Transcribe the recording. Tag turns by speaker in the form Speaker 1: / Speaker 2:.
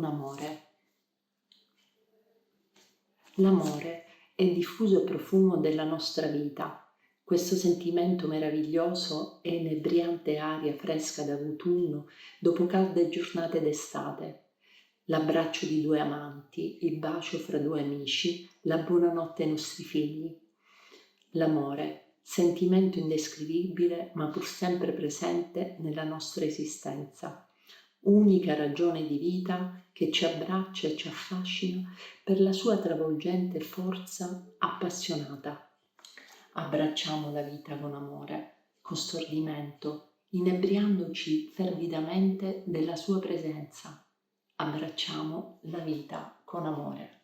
Speaker 1: con amore. L'amore è il diffuso profumo della nostra vita. Questo sentimento meraviglioso è inebriante aria fresca d'autunno dopo calde giornate d'estate. L'abbraccio di due amanti, il bacio fra due amici, la buonanotte ai nostri figli. L'amore, sentimento indescrivibile ma pur sempre presente nella nostra esistenza. Unica ragione di vita che ci abbraccia e ci affascina per la sua travolgente forza appassionata. Abbracciamo la vita con amore, con stordimento, inebriandoci fervidamente della sua presenza. Abbracciamo la vita con amore.